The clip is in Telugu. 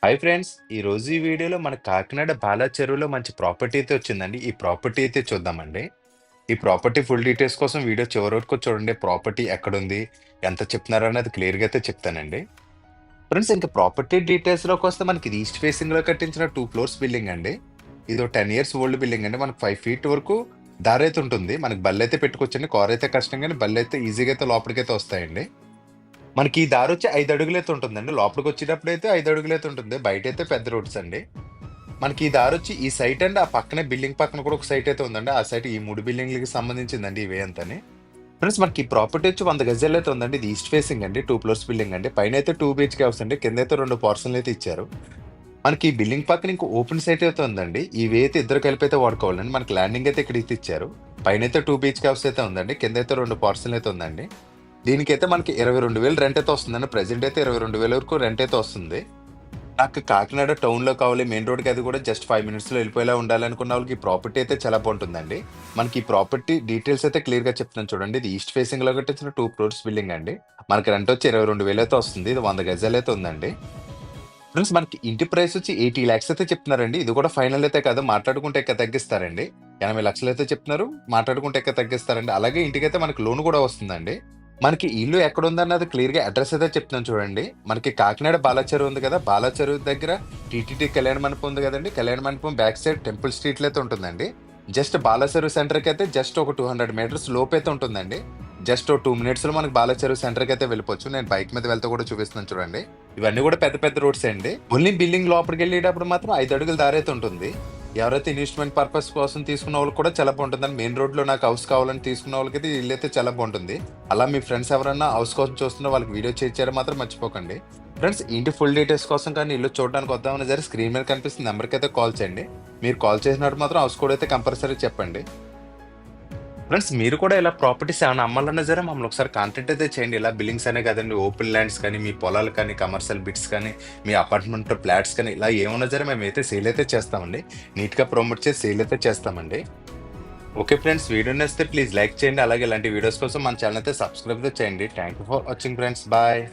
Hi friends! ఈరోజు ఈ వీడియోలో మన కాకినాడ బాలా చెరువులో మంచి ప్రాపర్టీ అయితే వచ్చిందండి. ఈ ప్రాపర్టీ అయితే చూద్దామండి. ఈ ప్రాపర్టీ ఫుల్ డీటెయిల్స్ కోసం వీడియో చివరి వరకు చూడండి. ప్రాపర్టీ ఎక్కడుంది? ఎంత చెప్తున్నారు అన్నది క్లియర్‌గా అయితే చెప్తానండి. ఫ్రెండ్స్ ఇంక ప్రాపర్టీ డీటెయిల్స్‌లోకొస్తే మనకి ఇది ఈస్ట్ ఫేసింగ్‌లో కట్టించిన 2 ఫ్లోర్స్ బిల్డింగ్ అండి. ఇదో 10 ఇయర్స్ ఓల్డ్ బిల్డింగ్ అండి. మనకు 5 ఫీట్ వరకు దారైతే ఉంటుంది. మనకు బళ్ళైతే పెట్టుకోవచ్చండి. కార్ అయితే కష్టం గానీ బళ్ళైతే ఈజీగా అయితే లోపలికైతే వస్తాయండి. మనకి ఈ దారొచ్చి 5 అడుగులైతే ఉంటుందండి. లోపలికొచ్చేటప్పుడైతే 5 అడుగులైతే ఉంటుంది. బయటైతే పెద్ద రోడ్స్ అండి. మనకి ఈ దారొచ్చి ఈ సైట్ అండ్ ఆ పక్కనే బిల్డింగ్ పక్కన కూడా ఒక సైట్ అయితే ఉందండి. ఆ సైట్ ఈ 3 బిల్డింగ్‌లకి సంబంధించిందండి ఈ వే అంతాని. ఫ్రెండ్స్ మనకి ఈ ప్రాపర్టీ వచ్చి 100 గజాలైతే ఉందండి. ఇది ఈస్ట్ ఫేసింగ్ అండి. 2 ఫ్లోర్స్ బిల్డింగ్ అండి. పైనైతే 2 బీహెచ్‌కే హౌస్ అండి. కిందైతే 2 పార్సెల్‌లైతే ఇచ్చారు. మనకి ఈ బిల్డింగ్ పక్కన ఇంకో ఓపెన్ సైట్ అయితే ఉందండి. ఈ వే అయితే ఇద్దరు కలిపైతే వాడుకోవాలండి. మనకి ల్యాండింగ్ అయితే ఇక్కడ ఇచ్చారు. పైనైతే 2 బీహెచ్‌కే హౌస్ అయితే ఉందండి. కిందైతే 2 పార్సెల్ అయితే ఉందండి. దీనికైతే మనకి 22,000 రెంట్ అయితే వస్తుందండి. ప్రెజెంట్ అయితే 22,000 వరకు రెంట్ అయితే వస్తుంది. నాకు కాకినాడ టౌన్‌లో కావాలి, మెయిన్ రోడ్‌కి అది కూడా జస్ట్ 5 మినిట్స్‌లో వెళ్ళిపోయేలా ఉండాలనుకున్న వాళ్ళకి ఈ ప్రాపర్టీ అయితే చాలా బాగుంటుందండి. మనకి ఈ ప్రాపర్టీ డీటెయిల్స్ అయితే క్లియర్‌గా చెప్తున్నాను చూడండి. ఇది ఈస్ట్ ఫేసింగ్‌లో కట్టించిన 2 ఫ్లోర్స్ బిల్డింగ్ అండి. మనకి రెంట్ వచ్చి 22,000 అయితే వస్తుంది. ఇది 100 గజాలైతే ఉందండి. ఫ్రెండ్స్ మనకి ఇంటి ప్రైస్ వచ్చి 80 లాక్స్ అయితే చెప్తున్నారండి. ఇది కూడా ఫైనల్ అయితే కాదు. మాట్లాడుకుంటే ఇంకా తగ్గిస్తారండి. 80 లక్షలు అయితే చెప్తున్నారు. మాట్లాడుకుంటే ఇంకా తగ్గిస్తారండి. అలాగే ఇంటికైతే మనకి లోన్ కూడా వస్తుందండి. మనకి ఇల్లు ఎక్కడుందన్నది క్లియర్‌గా అడ్రెస్ అయితే చెప్తున్నాను చూడండి. మనకి కాకినాడ బాలాచెరువు ఉంది కదా! బాలాచెరువు దగ్గర టీటీడీ కళ్యాణ మండపం ఉంది కదండీ! కళ్యాణ మండపం బ్యాక్ సైడ్ టెంపుల్ స్ట్రీట్‌లో అయితే ఉంటుందండి. జస్ట్ బాలాచెరువు సెంటర్‌కైతే జస్ట్ ఒక 200 మీటర్స్ లోపైతే ఉంటుందండి. జస్ట్ ఓ 2 మినిట్స్‌లో మనకి బాలాచెరువు సెంటర్‌కైతే వెళ్ళిపోవచ్చు. నేను బైక్ మీద వెళ్తూ కూడా చూపిస్తున్నాను చూడండి. ఇవన్నీ కూడా పెద్ద పెద్ద రోడ్సే అండి. ఓన్లీ బిల్డింగ్ లోపలికెళ్ళేటప్పుడు మాత్రం 5 అడుగుల దారైతే ఉంటుంది. ఎవరైతే ఇన్వెస్ట్‌మెంట్ పర్పస్ కోసం తీసుకున్న వాళ్ళకి కూడా చాలా బాగుంటుందండి. మెయిన్ రోడ్‌లో నాకు హౌస్ కావాలని తీసుకున్న వాళ్ళకైతే ఈ ఇల్లయితే చాలా బాగుంటుంది. అలా మీ ఫ్రెండ్స్ ఎవరన్నా హౌస్ కోసం చూస్తున్న వాళ్ళకి వీడియో షేర్ చేయడం మాత్రం మర్చిపోకండి. ఫ్రెండ్స్ ఇంటి ఫుల్ డీటెయిల్స్ కోసం కానీ ఇల్లు చూడడానికి వద్దామన్నా సరే స్క్రీన్ మీద కనిపిస్తున్న నెంబర్‌కైతే కాల్ చేయండి. మీరు కాల్ చేసినప్పుడు మాత్రం హౌస్ కోడ్ అయితే కంపల్సరీ చెప్పండి. ఫ్రెండ్స్ మీరు కూడా ఇలా ప్రాపర్టీస్ ఏమైనా అమ్మాలన్నా సరే మమ్మల్ని ఒకసారి కాంటాక్ట్ అయితే చేయండి. ఇలా బిల్డింగ్స్ అనే కదండి, ఓపెన్ ల్యాండ్స్ కానీ, మీ పొలాలు కానీ, కమర్షియల్ బిట్స్ కానీ, మీ అపార్ట్మెంట్ ఫ్లాట్స్ కానీ ఇలా ఏమన్నా సరే మేమైతే సేల్ అయితే చేస్తామండి. నీట్‌గా ప్రమోట్ చేసి సేల్ అయితే చేస్తామండి. ఓకే ఫ్రెండ్స్, వీడియో నచ్చితే ప్లీజ్ లైక్ చేయండి. అలాగే ఇలాంటి వీడియోస్ కోసం మన ఛానల్ అయితే సబ్స్క్రైబ్ అయితే చేయండి. Thank you for watching friends. Bye.